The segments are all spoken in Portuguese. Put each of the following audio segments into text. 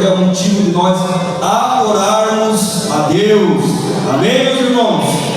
é o motivo de nós adorarmos a Deus. Amém, meus irmãos?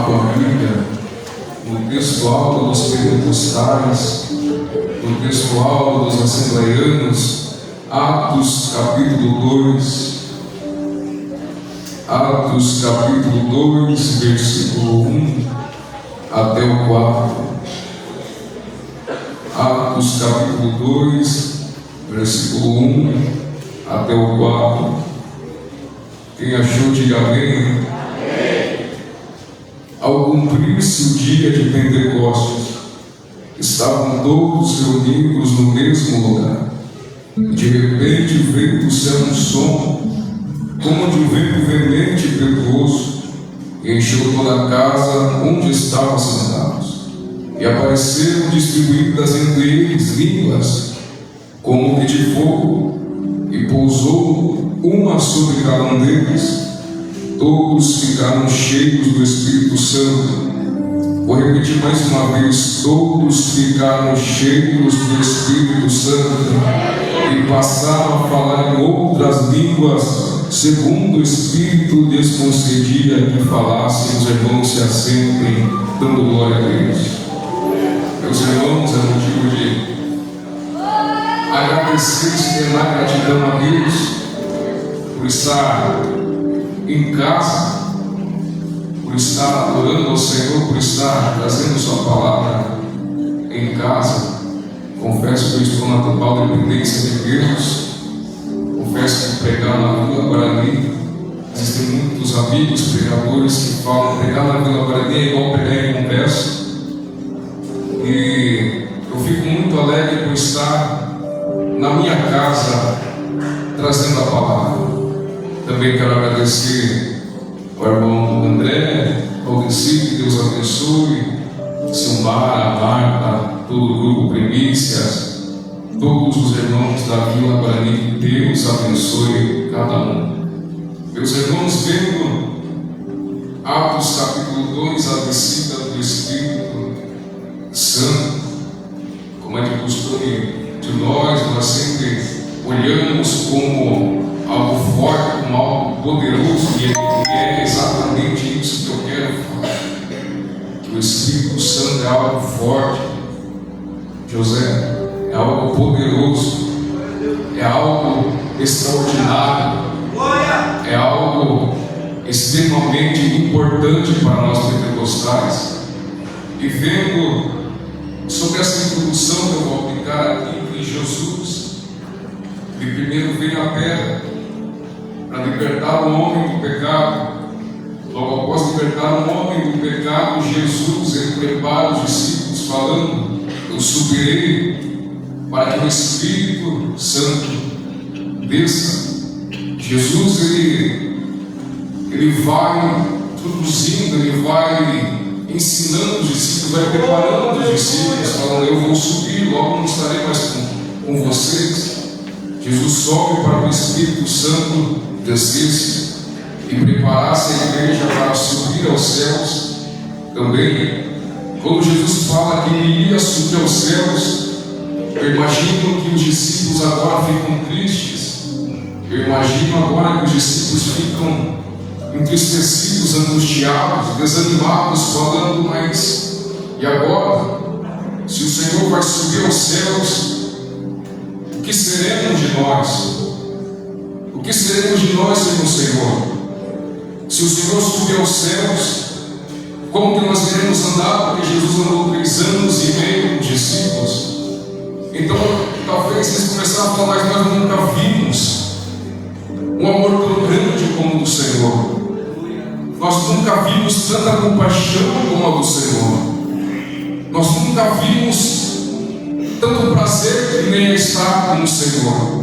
tua Bíblia, no texto áureo dos pentecostais, no texto áureo dos assembleianos, Atos capítulo 2, Atos capítulo 2, versículo 1 até o 4. Atos capítulo 2, versículo 1 até o 4. Quem achou, diga amém. Ao cumprir-se o dia de Pentecostes, estavam todos reunidos no mesmo lugar. De repente veio do céu um som, como de um vento veemente e impetuoso, e encheu toda a casa onde estavam sentados. E apareceram distribuídas entre eles línguas, como que de fogo, e pousou uma sobre cada um deles. Todos ficaram cheios do Espírito Santo. Vou repetir mais uma vez: todos ficaram cheios do Espírito Santo e passaram a falar em outras línguas, segundo o Espírito lhes concedia que falassem. Os irmãos se assentem, dando glória a Deus. Meus irmãos, é motivo de agradecer e externar gratidão a Deus por estar em casa, por estar adorando ao Senhor, por estar trazendo Sua palavra em casa. Confesso que eu estou na total dependência de Deus. Confesso que pregar na Vila Guarani, existem muitos amigos pregadores que falam pregar na Vila Guarani é igual pregar em congresso. E eu fico muito alegre por estar na minha casa trazendo a palavra. Também quero agradecer ao irmão André, ao Desi, que Deus abençoe, Silmara, Marta, todo o grupo Primícias, todos os irmãos da Vila Guarani, que Deus abençoe cada um. Meus irmãos, vendo Atos capítulo 2, a descida do Espírito Santo, como é de costume de nós sempre olhamos como algo forte, como algo poderoso, e é exatamente isso que eu quero falar. Que o Espírito Santo é algo forte, José, é algo poderoso, é algo extraordinário, é algo extremamente importante para nós pentecostais. E vendo sobre essa introdução que eu vou aplicar aqui, que Jesus, ele primeiro veio à terra para libertar o homem do pecado. Logo após libertar o homem do pecado, Jesus ele prepara os discípulos falando: eu subirei para que o Espírito Santo desça. Jesus ele vai introduzindo, ele vai ensinando os discípulos, vai preparando os discípulos, falando: eu vou subir, logo não estarei mais com vocês. Jesus sobe para o Espírito Santo descesse e preparasse a igreja para subir aos céus. Também, quando Jesus fala que ele ia subir aos céus, eu imagino que os discípulos agora ficam tristes. Eu imagino agora que os discípulos ficam entristecidos, angustiados, desanimados, falando: mas e agora? Se o Senhor vai subir aos céus, o que seremos de nós? O que seremos de nós sem o Senhor? Se o Senhor subir aos céus, como que nós iremos andar? Porque Jesus andou 3 anos e meio com os discípulos. Então, talvez eles começaram a falar: mas nós nunca vimos um amor tão grande como o do Senhor. Nós nunca vimos tanta compaixão como a do Senhor. Nós nunca vimos tanto prazer que nem estar com o Senhor.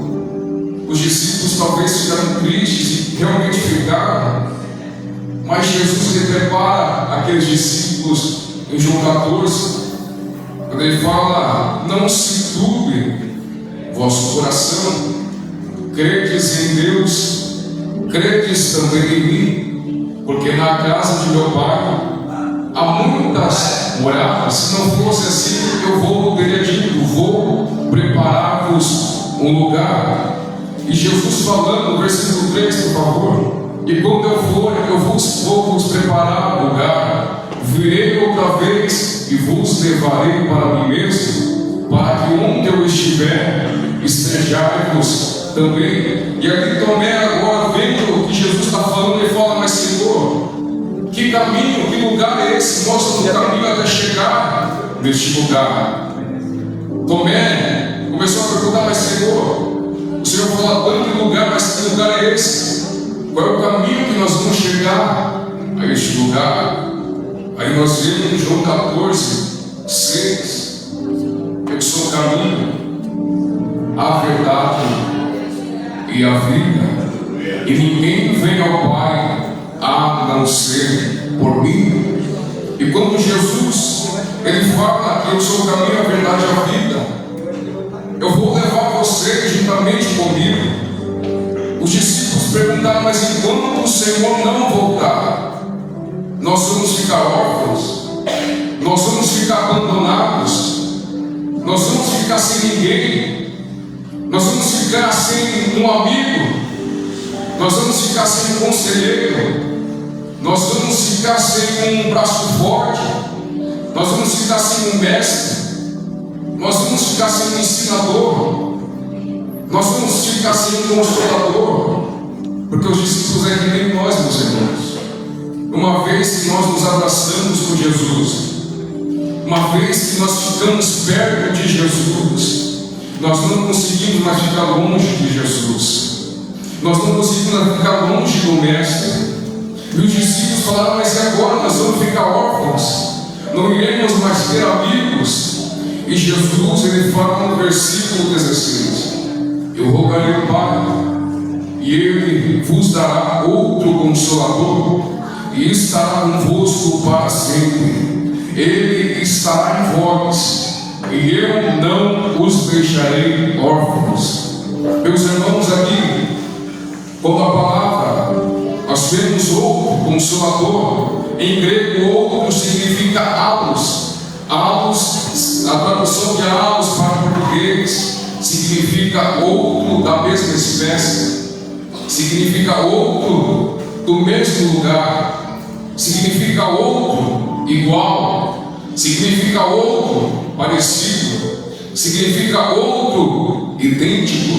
Os discípulos talvez ficaram tristes e realmente ficaram, mas Jesus ele prepara aqueles discípulos em João 14, quando ele fala: não se turbe vosso coração, credes em Deus, credes também em mim, porque na casa de meu Pai há muitas moradas. Se não fosse assim, eu teria dito: vou preparar-vos um lugar. E Jesus falando, versículo 3, por favor: e quando eu for, eu vou vos preparar um lugar. virei outra vez e vos levarei para mim mesmo, para que onde eu estiver, estejais também. E aqui Tomé, agora vendo o que Jesus está falando, ele fala: mas Senhor, que caminho, que lugar é esse? Mostra o caminho até chegar neste lugar. Tomé começou a perguntar: mas Senhor, o Senhor fala tanto em lugar, mas que lugar é esse? Qual é o caminho que nós vamos chegar a este lugar? Aí nós vemos em João 14:6: eu sou o caminho, a verdade e a vida, e ninguém vem ao Pai a não ser por mim. E quando Jesus ele fala que eu sou o caminho, a verdade e a vida, eu vou levar você juntamente comigo. Os discípulos perguntaram: mas enquanto o Senhor não voltar, nós vamos ficar órfãos, nós vamos ficar abandonados, nós vamos ficar sem ninguém, nós vamos ficar sem um amigo, nós vamos ficar sem um conselheiro, nós vamos ficar sem um braço forte, nós vamos ficar sem um mestre, nós vamos ficar sem um ensinador, nós vamos ficar sem um consolador. Porque os discípulos é que nem nós, meus irmãos. Uma vez que nós nos abraçamos com Jesus, uma vez que nós ficamos perto de Jesus, nós não conseguimos mais ficar longe de Jesus, nós não conseguimos mais ficar longe do Mestre. E os discípulos falaram: mas e agora? Nós vamos ficar órfãos, não iremos mais ter amigos. E Jesus ele fala no versículo 16: eu rogarei ao Pai, e Ele vos dará outro Consolador, e estará convosco para sempre. Ele estará em vós, e eu não os deixarei órfãos. Meus irmãos, aqui, quando a palavra nós vemos outro Consolador, em grego outro significa allos. Allos, a tradução de allos para português significa outro da mesma espécie, significa outro do mesmo lugar, significa outro igual, significa outro parecido, significa outro idêntico.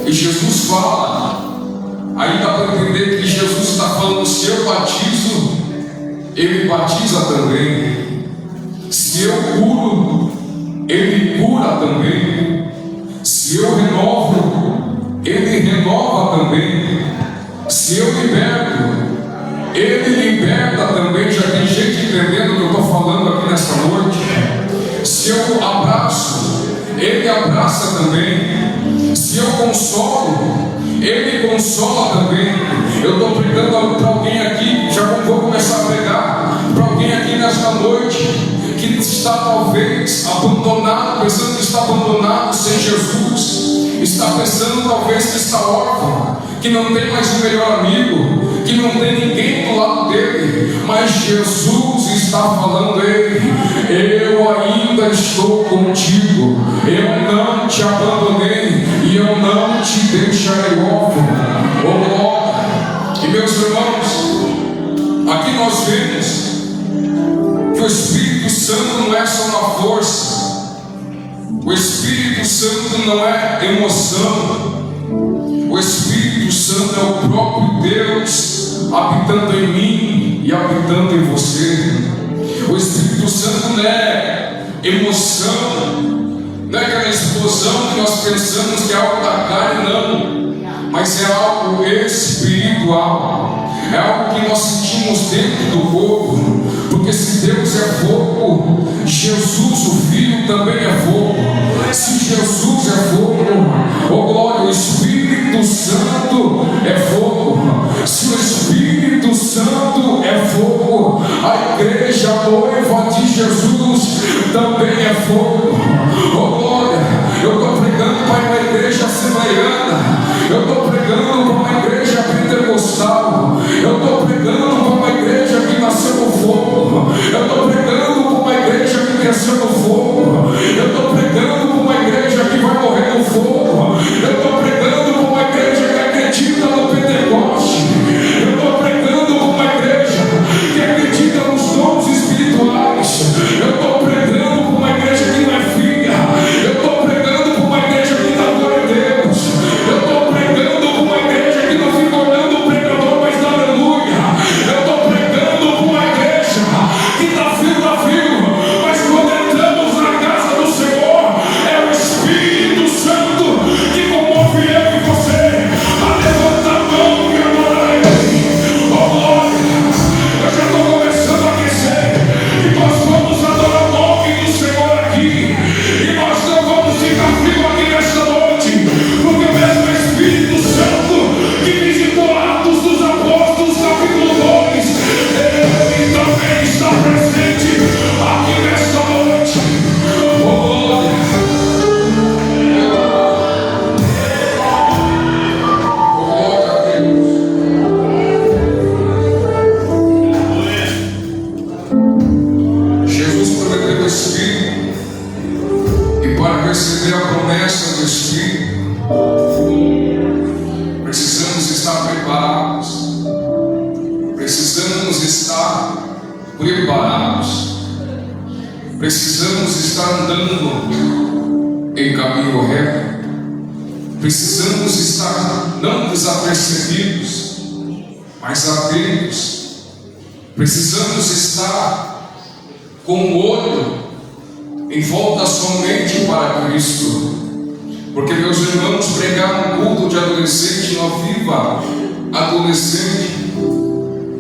E Jesus fala, aí dá para entender que Jesus está falando: se eu batizo, Ele batiza também. Se eu curo, Ele cura também. Se eu renovo, Ele renova também. Se eu liberto, Ele liberta também. Já tem gente entendendo o que eu estou falando aqui nesta noite. Se eu abraço, Ele abraça também. Se eu consolo, Ele consola também. Eu estou pregando para alguém aqui, já vou começar a pregar para alguém aqui nesta noite que está talvez abandonado, pensando que está abandonado sem Jesus, está pensando talvez que está órfão, que não tem mais um melhor amigo, que não tem ninguém do lado dele, mas Jesus está falando: eu ainda estou contigo, eu não te abandonei e eu não te deixarei órfão. Oh glória! E meus irmãos, aqui nós vemos que o Espírito Santo não é só uma força, o Espírito Santo não é emoção, o Espírito Santo é o próprio Deus habitando em mim e habitando em você. O Espírito Santo não é emoção, não é aquela explosão que nós pensamos que é algo da carne, não, mas é algo espiritual, é algo que nós sentimos dentro do corpo. Porque se Deus é fogo, Jesus o Filho também é fogo. Se Jesus é fogo, oh glória, o Espírito Santo é fogo. Se o Espírito Santo é fogo, a igreja noiva de Jesus também é fogo. Oh glória, eu estou pregando para uma igreja assembleiana, eu estou pregando para uma igreja pentecostal, eu estou pregando para uma igreja que nasceu no fogo, eu estou pregando para uma igreja que cresceu no fogo, eu estou pregando para uma igreja que vai morrer no fogo, eu estou pregando para uma igreja que acredita no Pentecoste, eu estou pregando para uma igreja que acredita nos dons espirituais. precisamos estar preparados, precisamos estar andando em caminho reto, precisamos estar não desapercebidos, mas atentos, precisamos estar com o olho em volta somente para Cristo, porque, meus irmãos, pregar um culto de adolescente não viva adolescente.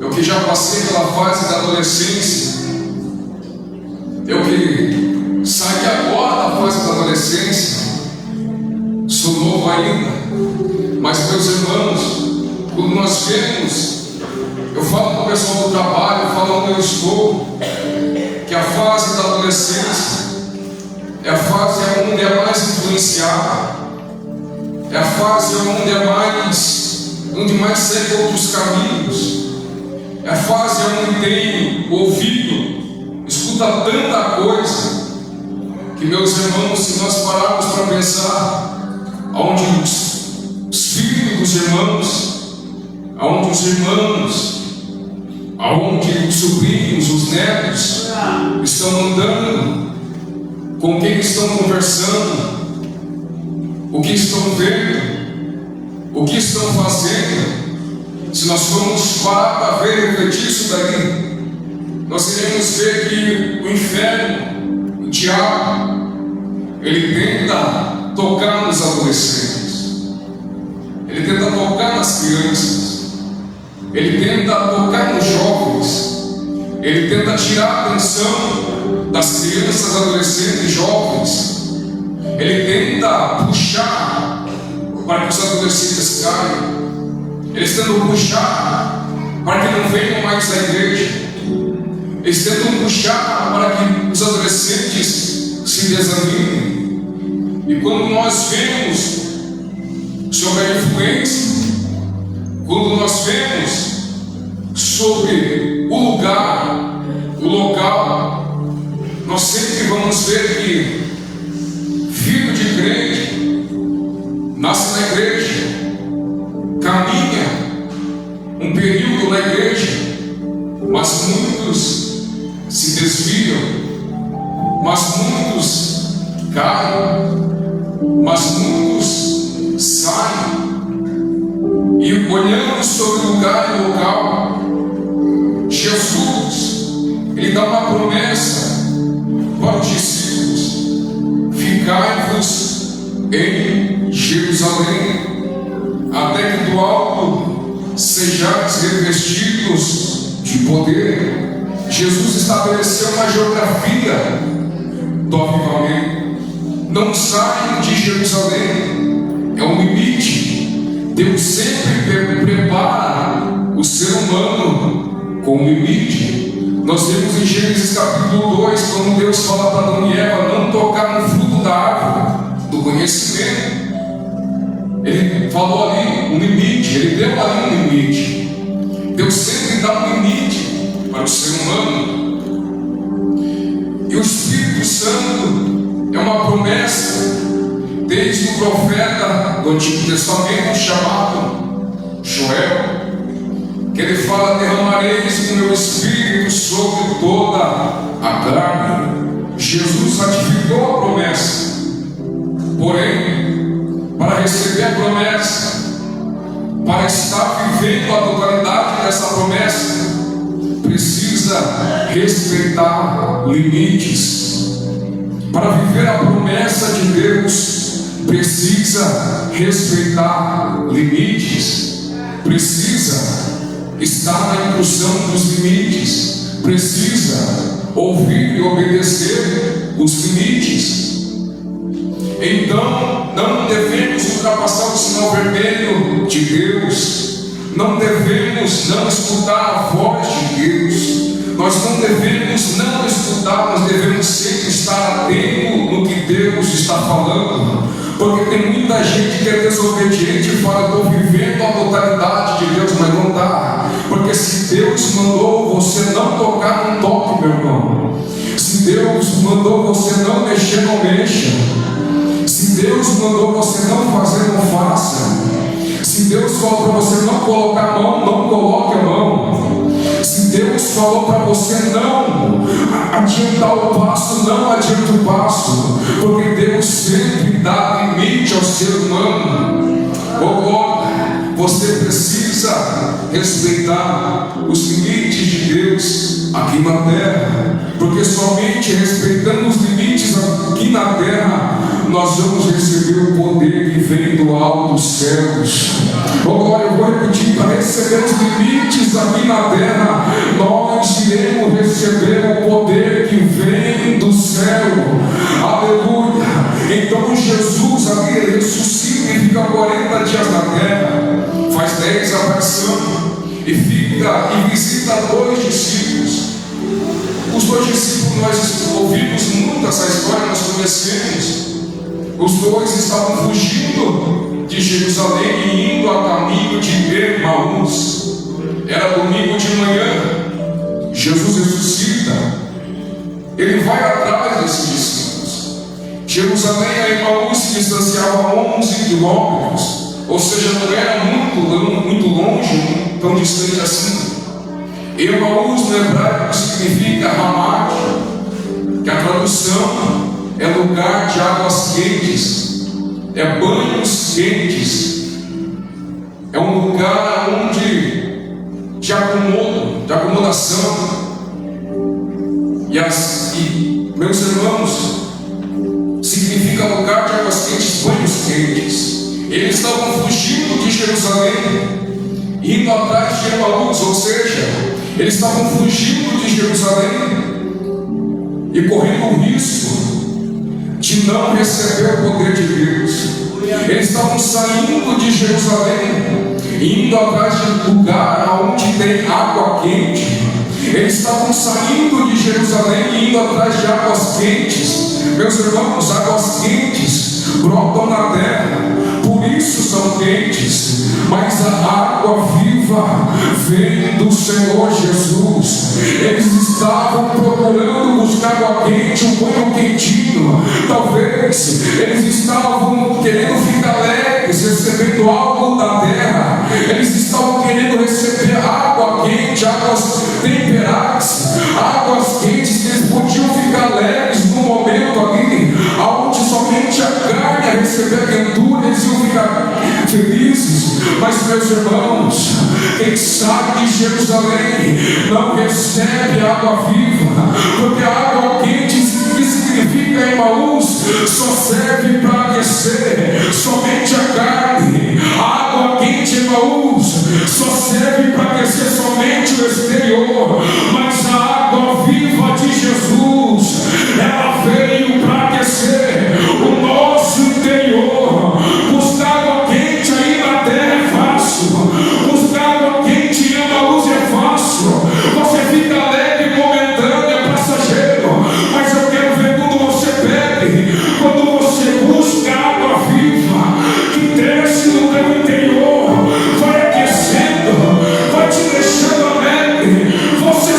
Eu que já passei pela fase da adolescência, eu que saí agora da fase da adolescência, sou novo ainda, mas, meus irmãos, quando nós vemos, eu falo com o pessoal do trabalho, eu falo onde eu estou, que a fase da adolescência é a fase onde é mais influenciada, é a fase onde mais segue outros caminhos, é a fase onde tem ouvido, escuta tanta coisa, que, meus irmãos, se nós pararmos para pensar, onde os filhos dos irmãos, aonde os irmãos, aonde os sobrinhos, os netos estão andando, com quem estão conversando, o que estão vendo, o que estão fazendo. Se nós formos parar para ver e refletir isso daí, nós iremos ver que o inferno, o diabo, ele tenta tocar nos adolescentes, ele tenta tocar nas crianças, ele tenta tocar nos jovens, ele tenta tirar a atenção das crianças, adolescentes e jovens, ele tenta puxar para que os adolescentes caiam, eles tentam puxar para que não venham mais à igreja, eles tentam puxar para que os adolescentes se desanimem. E quando nós vemos sobre a influência, quando nós vemos sobre o lugar, o local, nós sempre vamos ver que filho de crente nasce na igreja, caminha um período na igreja, mas muitos se desviam, mas muitos caem, mas muitos saem. E olhando sobre o lugar e local, Jesus, ele dá uma promessa para os discípulos: ficai-vos em Jerusalém, até que do alto sejais revestidos de poder. Jesus estabeleceu uma geografia do avivamento. Não saiam de Jerusalém, é um limite. Deus sempre prepara o ser humano com um limite. Nós temos em Gênesis capítulo 2, quando Deus fala para Adão e Eva não tocar no fruto da árvore do conhecimento. Ele falou ali um limite, ele deu ali um limite. Deus sempre dá um limite para o ser humano. E o Espírito Santo é uma promessa desde o profeta do Antigo Testamento chamado Joel, que ele fala: derramareis o meu Espírito sobre toda a carne. Jesus ratificou a promessa, porém, para receber a promessa, para estar vivendo a totalidade dessa promessa, precisa respeitar limites. Para viver a promessa de Deus, precisa respeitar limites, precisa estar na inclusão dos limites, precisa ouvir e obedecer os limites. Então, não devemos ultrapassar o sinal vermelho de Deus, não devemos não escutar a voz de Deus, nós não devemos não escutar, nós devemos sempre estar atento no que Deus está falando, porque tem muita gente que é desobediente e fala: estou vivendo a totalidade de Deus, mas não está. Porque se Deus mandou você não tocar, não toque, meu irmão. Se Deus mandou você não mexer, não mexa. Se Deus mandou você não fazer, não faça. Se Deus falou para você não colocar a mão, não coloque a mão. Se Deus falou para você não adiantar o passo, não adianta o passo, porque Deus sempre dá limite ao ser humano. Você precisa respeitar os limites de Deus aqui na terra, porque somente respeitando os limites aqui na terra nós vamos receber o poder que vem do alto dos céus. Agora eu vou repetir: para receber os limites aqui na terra, nós iremos receber o poder que vem do céu. Aleluia! Então Jesus ali ressuscita e fica 40 dias na terra, faz 10 aparições e visita 2 discípulos. Os 2 discípulos, nós ouvimos muito essa história, nós conhecemos. Os 2 estavam fugindo de Jerusalém e indo a caminho de Emaús. Era domingo de manhã. Jesus ressuscita. Ele vai atrás desses discípulos. Jerusalém a Emaús se distanciava 11 quilômetros. Ou seja, não era muito longe, tão distante assim. Emaús no hebraico significa Ramá, que a tradução é lugar de águas quentes, é banhos quentes, é um lugar onde de acomodação. E meus irmãos, significa lugar de águas quentes, banhos quentes. Eles estavam fugindo de Jerusalém, indo atrás de Emaús, ou seja, eles estavam fugindo de Jerusalém e correndo o risco de não receber o poder de Deus. Eles estavam saindo de Jerusalém, indo atrás de um lugar onde tem água quente. Eles estavam saindo de Jerusalém e indo atrás de águas quentes. Meus irmãos, águas quentes brotam na terra, por isso são quentes, mas a água viva vem do Senhor Jesus. Eles estavam procurando buscar água quente, um banho quentinho. Talvez eles estavam querendo ficar alegres, recebendo algo da terra. Eles estavam querendo receber água quente, águas temperadas, águas quentes, que eles podiam ficar alegres no momento ali, onde somente a carne a receber a quentura, eles iam ficar felizes. Mas meus irmãos, quem sabe de Jerusalém não recebe água viva, porque a água quente que significa Emaús só serve para aquecer somente a carne. A água quente Emaús só serve para aquecer somente o exterior, mas a água viva de Jesus, ela veio para aquecer o nosso interior. Buscar água quente aí na terra é fácil, buscar água quente em Emaús é fácil. Você fica alegre comentando, é passageiro, mas eu quero ver quando você bebe, quando você busca água viva que desce no teu interior, vai aquecendo, vai te deixando alegre. Você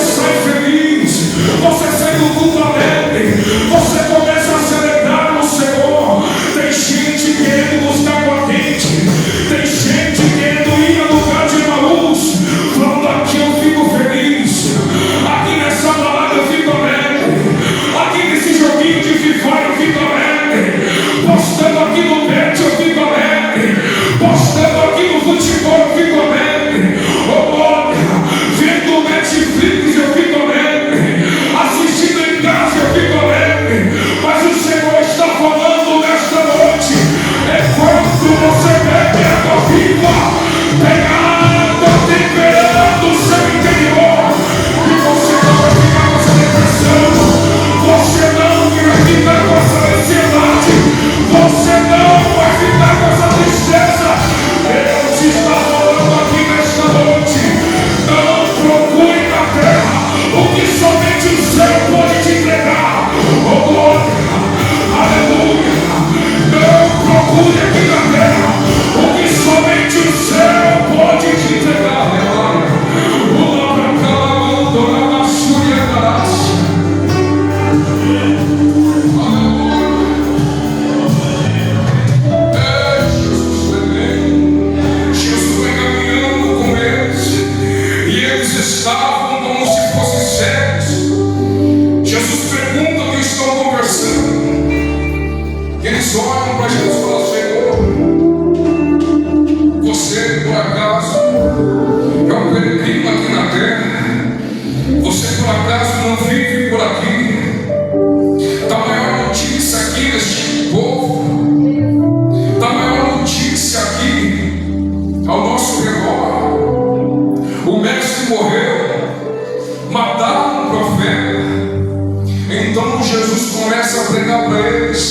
estavam como se fossem cegos. Jesus pergunta o que estão conversando. Eles olham para Jesus e falam: Senhor, você por acaso é um peregrino aqui na terra? Você por acaso não vive por aqui? Da maior notícia aqui neste povo, da maior notícia aqui ao nosso redor. O mestre morreu, mataram um profeta. Então Jesus começa a pregar para eles,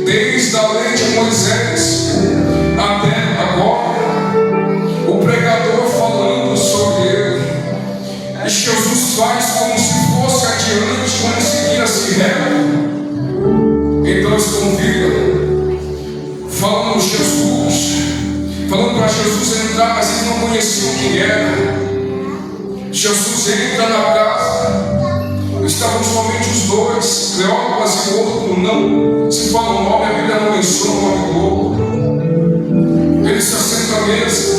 desde a lei de Moisés até agora, o pregador falando sobre ele. E Jesus faz como se fosse adiante, como se virasse reto. Então eles convidam, falando Jesus, falando para Jesus entrar, mas eles não conheciam quem era. Jesus entra na casa, estavam somente os dois, Cleópas e o outro, não se fala o nome, a Bíblia não menciona o nome do outro. Ele se assenta à mesa.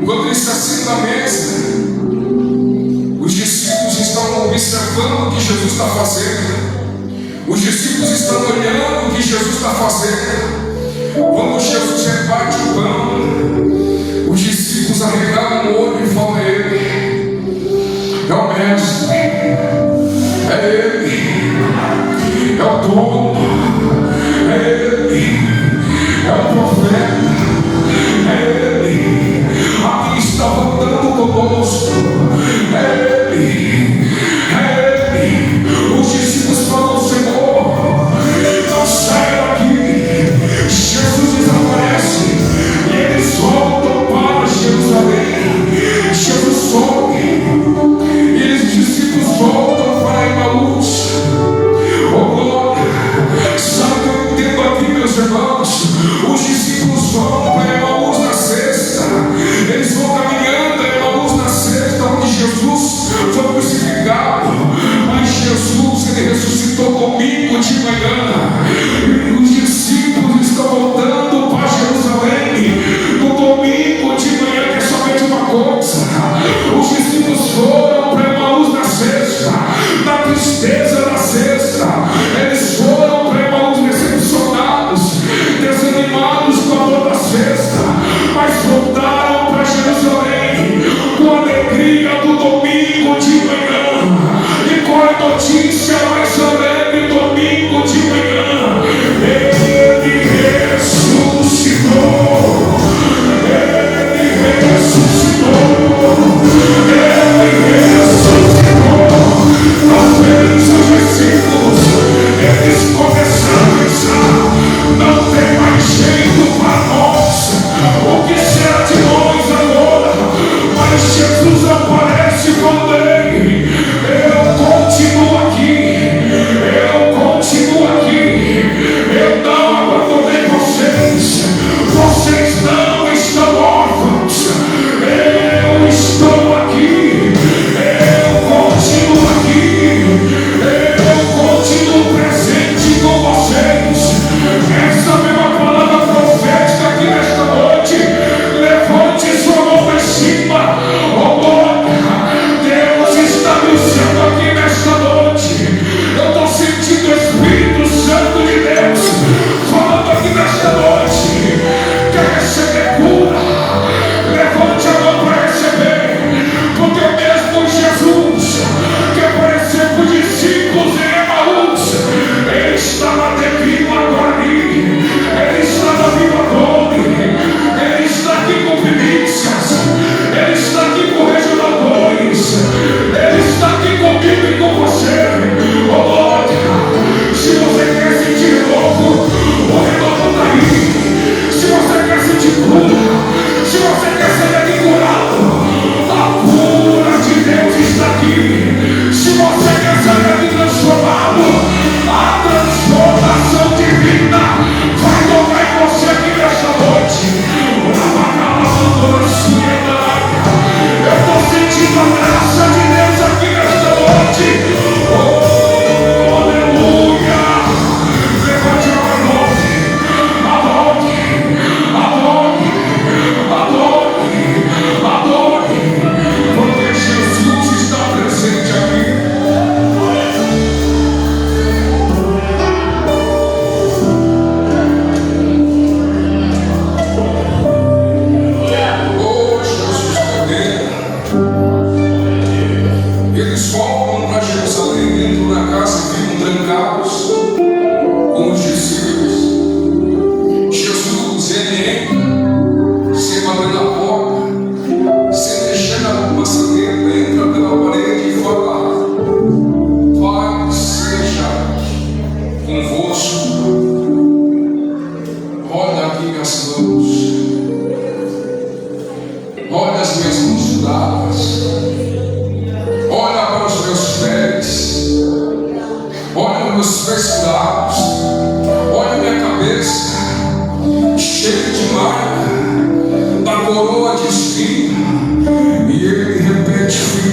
Quando ele se assenta à mesa, os discípulos estão observando o que Jesus está fazendo. Os discípulos estão olhando o que Jesus está fazendo. Quando Jesus reparte o pão, os discípulos arregalam o olho e falam: é Ele, é o Mestre, é Ele, é o dono, é Ele, é o profeta, é Ele, a quem está andando conosco, é Ele, é Ele. Os discípulos falam: Senhor, não saia daqui. Jesus desaparece e eles voltam para Jerusalém. Jesus sobe e os discípulos voltam para Emaús. Oh glória! Sabe o que eu entendo aqui, meus irmãos? Os discípulos vão para Emaús na sexta. Eles vão caminhando a Emaús na sexta, onde Jesus foi crucificado. Mas Jesus, ele ressuscitou domingo de manhã. E os discípulos estão voltando para Jerusalém no domingo de manhã, que é somente uma coisa. Os discípulos foram para Emaús na sexta, na tristeza da sexta. Eles foram para Emaús decepcionados, desanimados com a dor da sexta, mas voltaram para Jerusalém com a alegria do domingo de manhã. E qual é a notícia mais alegre domingo de manhã? Ele ressuscitou. Ele ressuscitou. Ele ressuscitou. Talvez os discípulos, eles começaram a pensar: não tem mais jeito para nós. O que será de nós agora? Mas Jesus aparece falando: Ei, eu continuo aqui.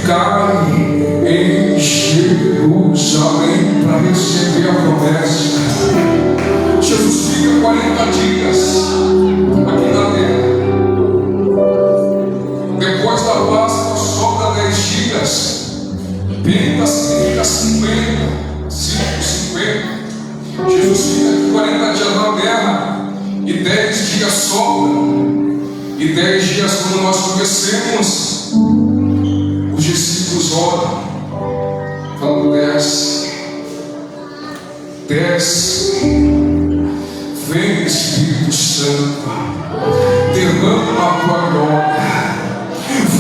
Ficai em Jerusalém para receber a promessa. Jesus fica 40 dias aqui na terra. Depois da Páscoa sobra 10 dias. Bem significa 50. Jesus fica aqui 40 dias na terra e 10 dias sobram. E 10 dias, quando nós conhecemos, os discípulos oram, falando: desce, vem Espírito Santo, derrama a tua glória.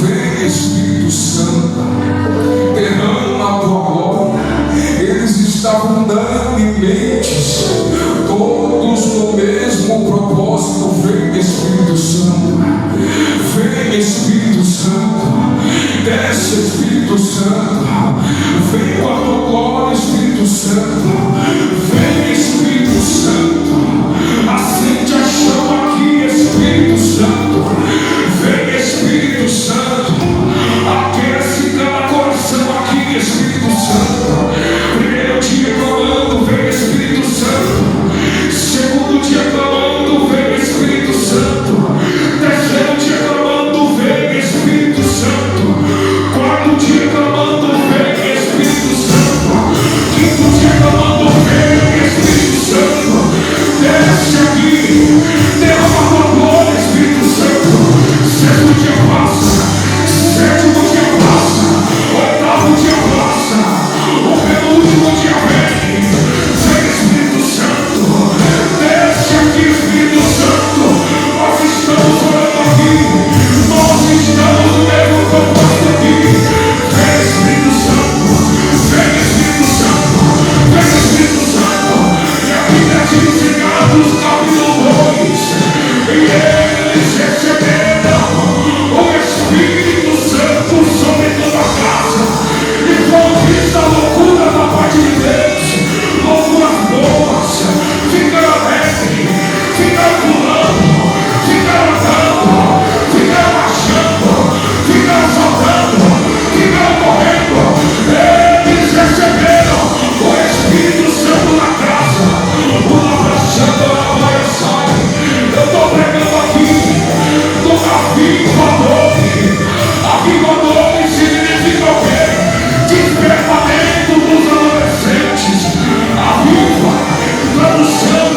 Vem Espírito Santo, derrama a tua glória. Eles estavam dando em mentes, todos no mesmo propósito. Vem Espírito Santo, vem Espírito Santo, desce Espírito Santo, vem com a tua glória Espírito Santo, vem Espírito Santo, acende a chama aqui Espírito Santo, vem Espírito Santo, aquece cada coração aqui Espírito Santo. Primeiro dia clamando, vem Espírito Santo. Segundo dia clamando, vem Espírito Santo. Terceiro dia clamando, vem Espírito Santo. Quarto dia clamando, vem Espírito Santo. Quinto dia clamando, vem Espírito Santo. Desce aqui, derrama a tua glória, Espírito Santo. Sexto dia passa, sétimo dia passa, oitavo dia passa, o penúltimo dia vem. Vem Espírito Santo, desce aqui Espírito Santo. Nós estamos orando aqui, nós estamos no mesmo propósito aqui. Vem Espírito Santo, vem Espírito Santo, vem Espírito Santo. E a Bíblia diz em Atos capítulo 2, e eles receberam o Espírito Santo sobre toda a casa, e foi vista a loucura da parte de Deus, loucuras boas. Ficaram alegres, ficaram pulando, ficaram andando, ficaram marchando, ficaram saltando, ficaram correndo. Eles receberam o Espírito Santo na casa. Eu estou pregando aqui do avivador. Avivador significa o quê? Despertamento dos adolescentes. Aviva, tradução,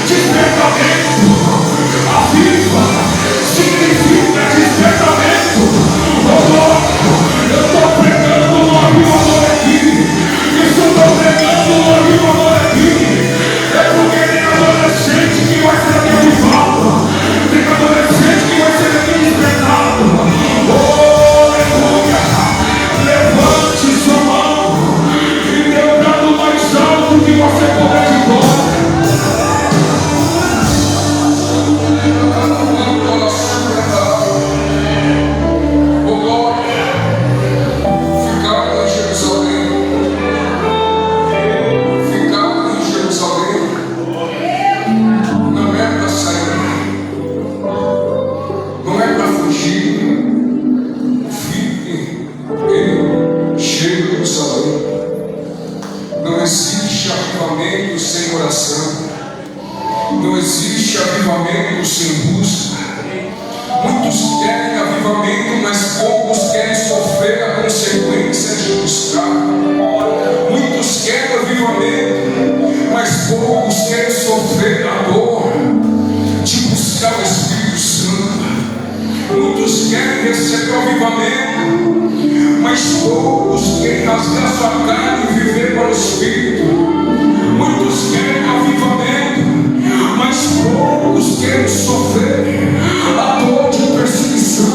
despertamento. Aviva significa despertamento. Eu estou pregando no avivador aqui. Isso eu estou pregando no avivador aqui. É porque tem adolescente que vai ser avivado, tem adolescente que vai ser despertado. Oh, aleluia! Levante sua mão e dê um brado mais alto que você puder de glória. Oh, glória! Ficar em Jerusalém. Ficar em Jerusalém não é para sair, não é para fugir. Fique em Jerusalém. Não existe avivamento sem oração, não existe avivamento sem busca. Muitos querem avivamento, mas poucos querem sofrer a consequência de buscar. Muitos querem avivamento, mas poucos querem sofrer a dor de buscar o Espírito Santo. Muitos querem receber o avivamento, mas poucos querem rasgar sua carne e viver para o Espírito. Muitos querem avivamento, mas poucos querem sofrer a dor de perseguição.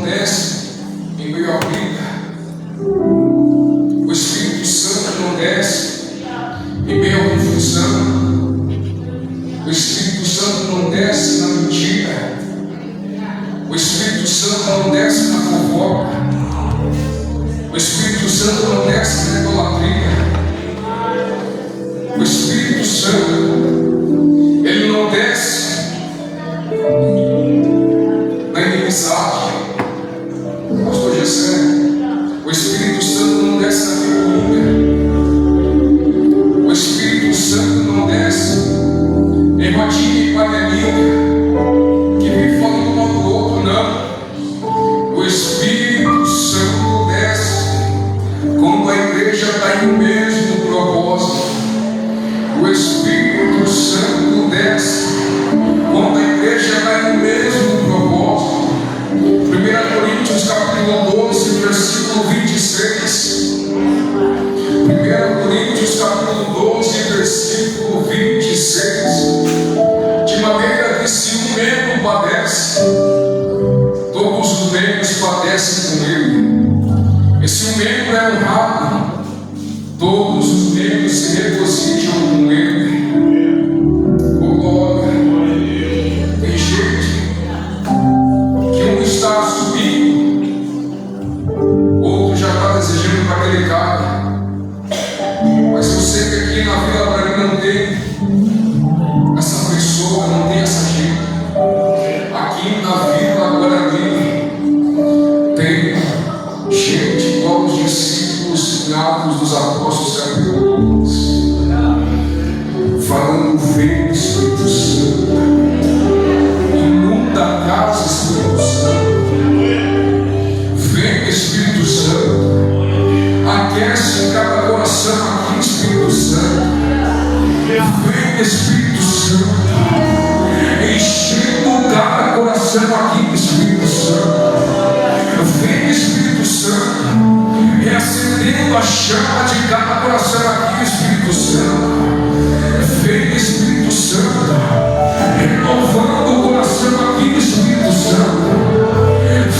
desce em meio à briga. O Espírito Santo não desce em meio à confusão. O Espírito Santo não desce na mentira. O Espírito Santo não desce na fofoca. O Espírito Santo não desce na idolatria. O Espírito Santo, ele não desce na inimizade. Pastor Gessé, o Espírito Santo não desce na figurinha. O Espírito Santo não desce em rodinha e panelinha que vive falando um do outro, não. O Espírito Santo desce quando a igreja está em um mesmo propósito. O Espírito Santo desce quando a igreja está em um mesmo propósito. 1 Coríntios capítulo 12, versículo 26. 1 Coríntios capítulo 12, versículo 26. De maneira que se um membro padece, todos os membros padecem com ele. E se um membro é honrado, todos os membros se regozijam com ele. Oh glória! Tem gente que um está subindo, outro já está desejando para aquele cara. Mas eu sei que aqui na Vila Braga não tem essa pessoa, não tem essa gente. Aqui na Vila Guarani tem gente igual os discípulos em Atos dos Apóstolos capítulo 12, falando: vem Espírito Santo, inunda a casa, Espírito Santo, vem Espírito Santo, aquece cada coração aqui, Espírito Santo, vem Espírito Santo, enchendo cada coração aqui, Espírito Santo, vem Espírito Santo, reacendendo a chama de cada coração aqui, Espírito Santo, vem Espírito Santo, renovando o coração aqui, Espírito Santo,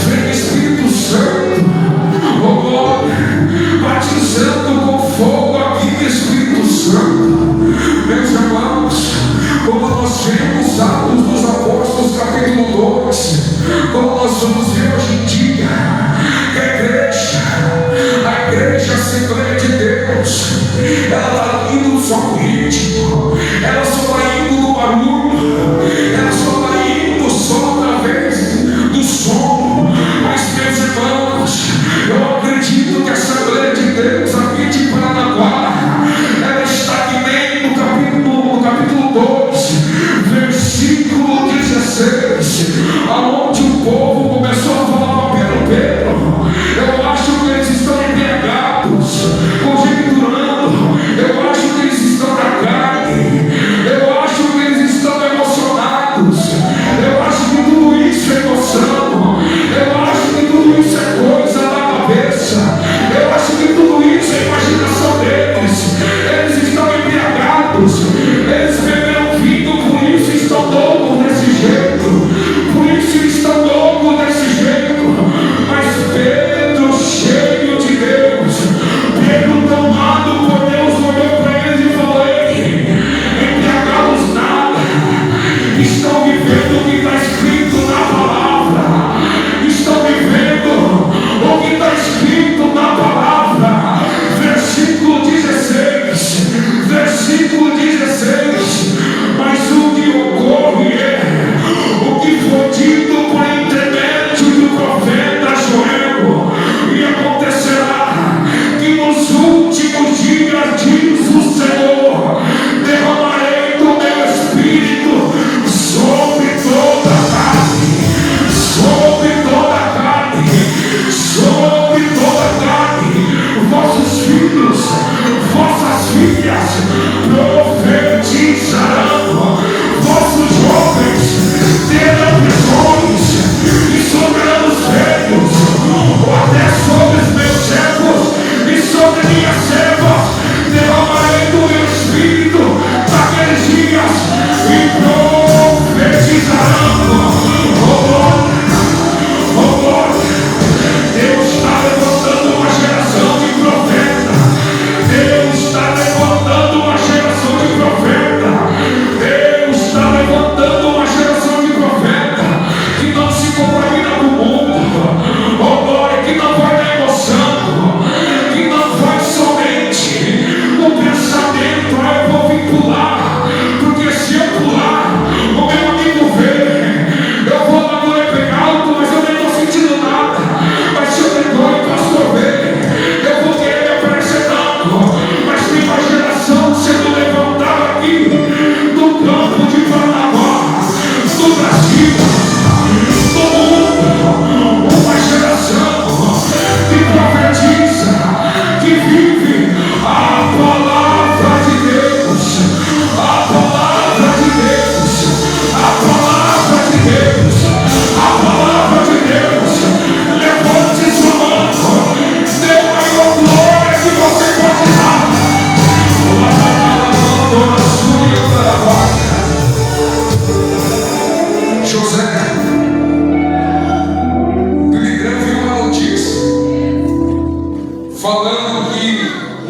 vem Espírito Santo, oh glória, batizando com fogo aqui, Espírito Santo. Meus irmãos, como nós vemos Atos dos Apóstolos capítulo 2, como nós vamos ver hoje em dia, que a igreja Assembleia de Deus, ela está indo só no ritmo, ela só está indo no barulho, ela só está indo só através do som. Mas, meus irmãos, eu acredito que a Assembleia de Deus aqui de Paranaguá, ela está que nem no capítulo 2, versículo 16, aonde o povo começou a falar para Pedro. Eu acho que eles estão embriagados, conjecturando. Eu acho que eles estão na carne. Eu acho que eles estão emocionados. Eu acho que tudo isso é emoção. Eu acho que tudo isso é coisa da cabeça. Eu acho que tudo isso é imaginação deles. Eles estão embriagados. Eles beberam vinho, por isso estão loucos desse jeito. Por isso estão loucos desse jeito. Mas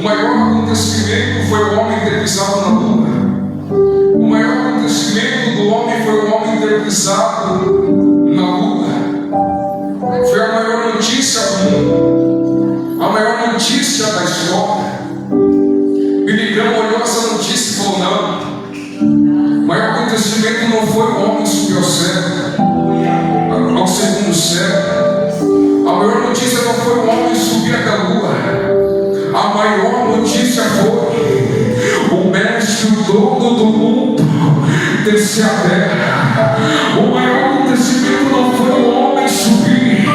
maior acontecimento foi o homem ter pisado na lua. O maior acontecimento do homem foi o homem ter pisado na lua. Foi a maior notícia do mundo, a maior notícia da história. Billy Graham olhou essa notícia e falou: não, o maior acontecimento não foi o homem subir ao céu, ao segundo céu. A maior notícia não foi o homem subir até a lua. A maior notícia foi o mestre, o dono do mundo, descer a terra. O maior acontecimento não foi o homem subir,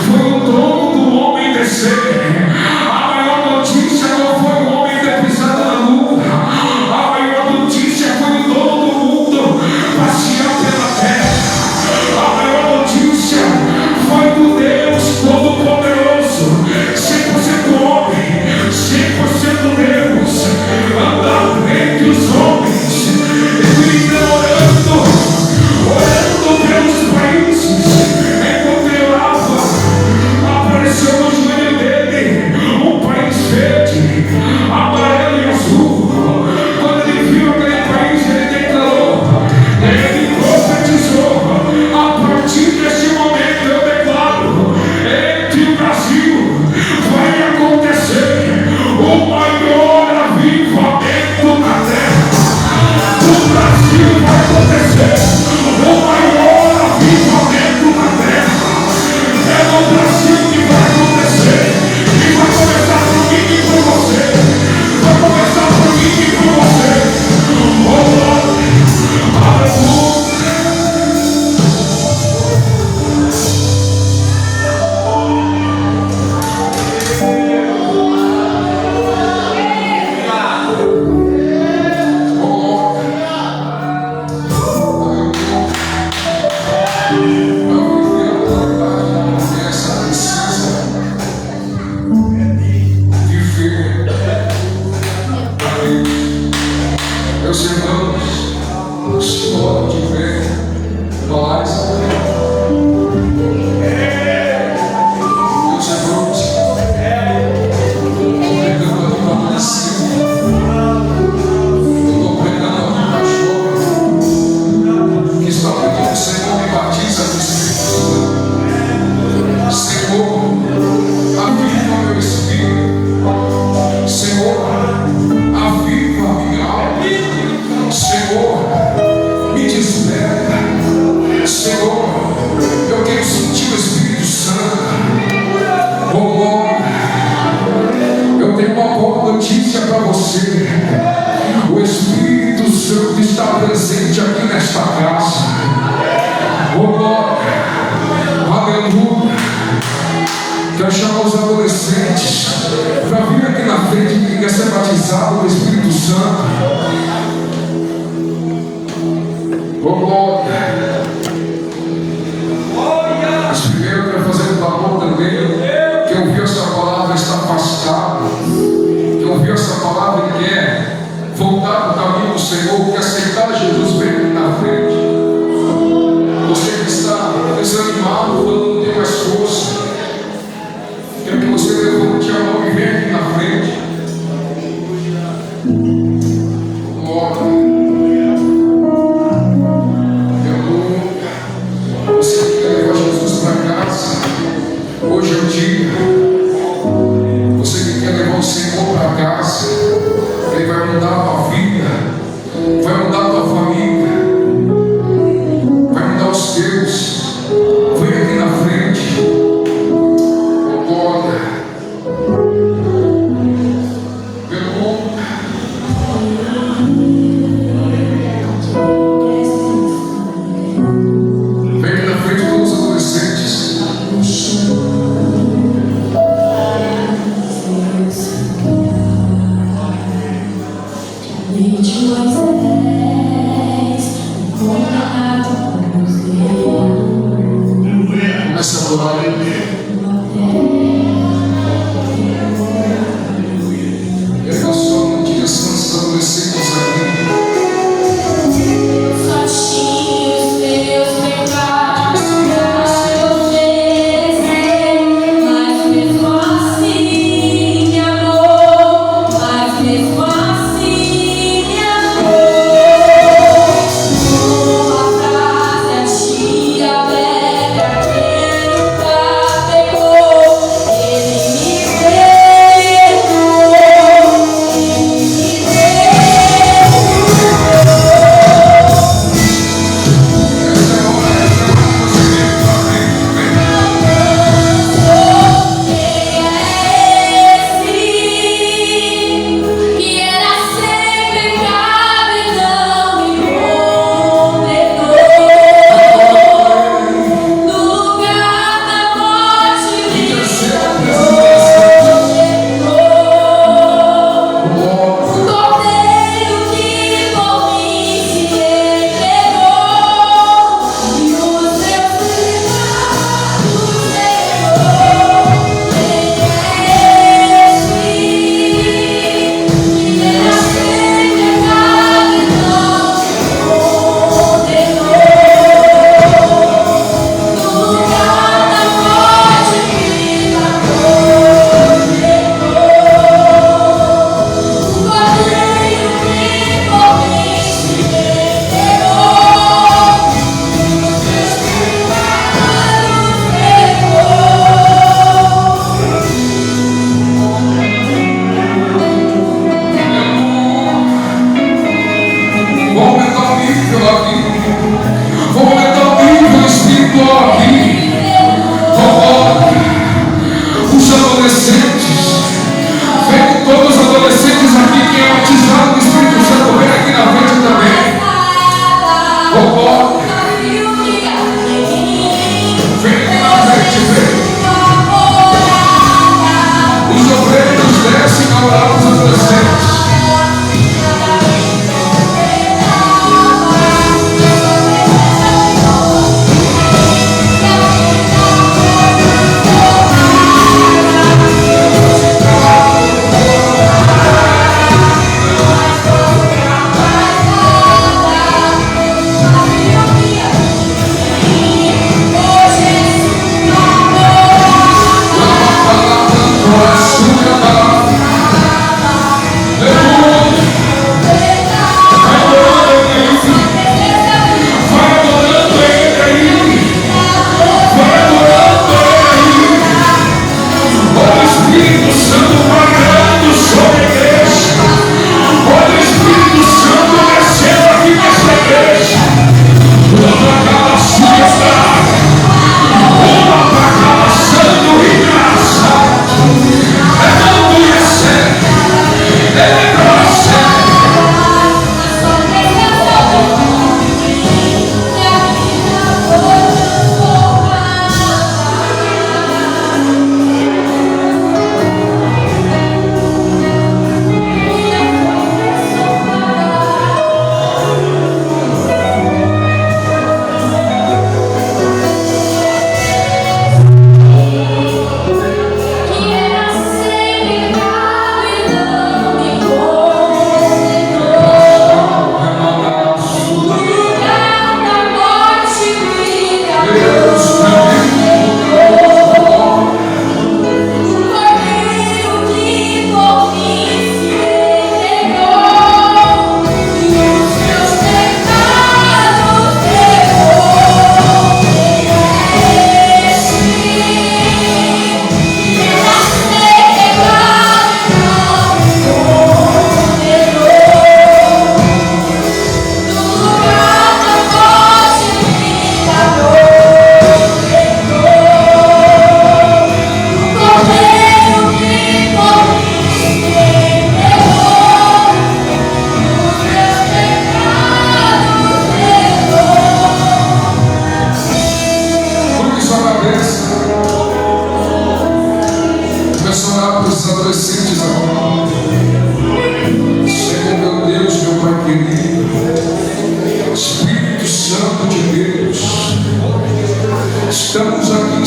foi o dono do homem descer. A maior notícia não foi o homem ter pisado na lua. A maior notícia foi o dono do mundo passear pela terra. A maior notícia foi do Deus Todo-Poderoso, 100% homem, 100% Deus, andar entre os homens. Ele está orando pelos países. Enquanto ele orava, apareceu no joelho dele um país verde, amarelo e azul. Quando ele viu aquele país, ele declarou, ele profetizou: a partir deste momento eu declaro, entre o Brasil vai acontecer o maior avivamento na terra. O Brasil vai acontecer o maior avivamento na terra. É no Brasil que vai acontecer, e vai começar por mim e por você. Vai começar por mim e por você. Oh, glória, aleluia. Meus irmãos, estou de ver paz. Meus irmãos, estou pregando aqui para você. Eu estou pregando aqui para jovem que está pedindo: Senhor, me batiza no Espírito Santo. Senhor, aviva meu espírito. Senhor, aviva a minha alma. Senhor, me desperta. Senhor, eu quero sentir o Espírito Santo. Oh, glória. Eu tenho uma boa notícia para você. O Espírito Santo está presente aqui nesta casa. Oh, glória. Aleluia. Quero chamar os adolescentes para vir aqui na frente, que quer ser batizado no Espírito Santo. Oh, glória. Mas primeiro eu quero fazer um favor também. Quem ouviu essa palavra está afastado. Quem ouviu essa palavra e quer voltar para o caminho do Senhor, quer aceitar Jesus, vem aqui na frente. Você que está desanimado, falando não tem mais força, quero que você levante a mão e venha aqui na frente. Glória. Você que quer levar Jesus para casa, hoje é o dia. Você que quer levar o Senhor para casa, Ele vai mudar a tua vida, vai mudar a tua família, vai mudar os teus. Vem aqui na frente. Oh, glória. Vem aqui na frente todos os adolescentes. Começa a adorar Ele. Eu sou uma direção dos adolescentes aqui. Só tinha os meus pecados pra oferecer, mas mesmo assim me amou.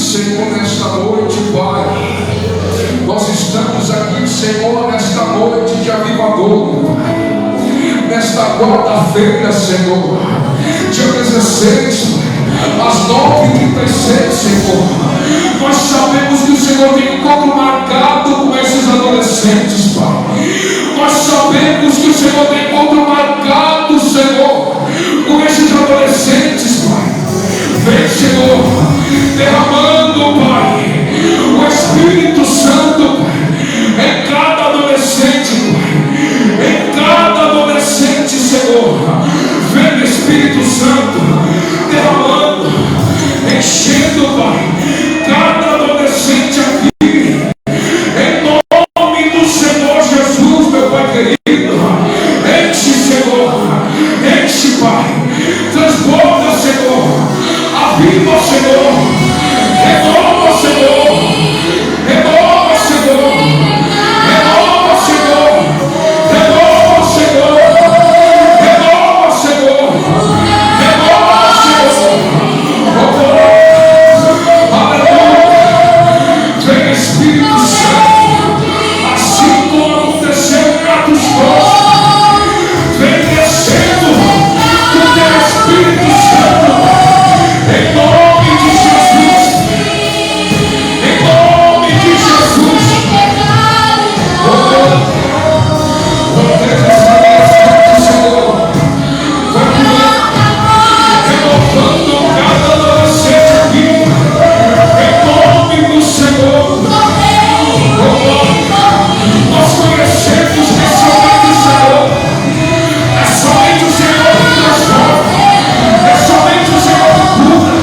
Senhor, nesta noite, Pai. Nós estamos aqui, Senhor, nesta noite de avivador, Pai. Nesta quarta-feira, Senhor, dia 16, às 9h36, Senhor. Nós sabemos que o Senhor tem um encontro marcado com esses adolescentes, Pai. Nós sabemos que o Senhor tem um encontro marcado, Senhor, com esses adolescentes, Pai. Vem, Senhor, derramando, Pai, o Espírito Santo, Pai, em cada adolescente, Pai, em cada adolescente, Senhor. Vem, Espírito Santo, derramando, enchendo, Pai, cada adolescente aqui, em nome do Senhor Jesus, meu Pai querido. Enche, Senhor, enche, Pai, transborda, Senhor, aviva, Senhor, renova, Senhor, renova, Senhor, renova, Senhor, renova, Senhor, renova, Senhor, renova, Senhor. Aleluia. Vem, Espírito Santo, assim como aconteceu em Atos 12. Vem descendo o teu Espírito Santo, em nome de Jesus, em nome de Jesus. Proteja as famílias, Senhor. Vai renovando cada adolescente aqui, em nome do Senhor. Nós conhecemos que somente o Senhor, é somente o Senhor que transforma, é somente o Senhor que cura.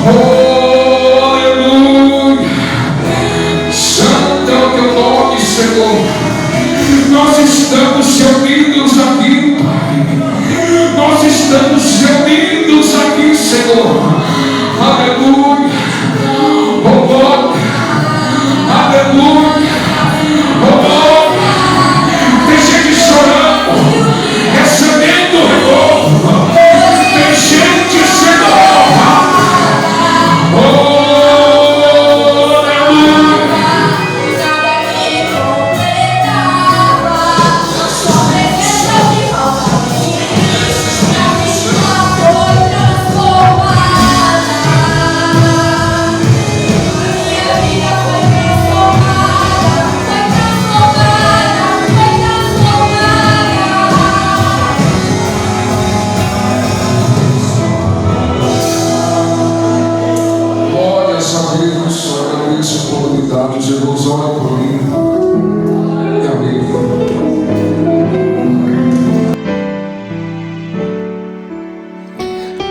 Oh, aleluia. Santo é o teu nome, Senhor. Nós estamos reunidos aqui, Pai. Nós estamos reunidos aqui, Senhor. Aleluia. Oh, glória. Aleluia. Oh, glória. Tem gente chorando, recebendo o renovo. Tem gente sendo renovada. Oh, aleluia. Glórias a Deus. Eu agradeço a oportunidade de irmãos, ora por mim. Amém.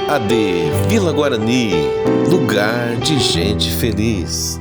AD Vila Guarani, lugar de gente feliz.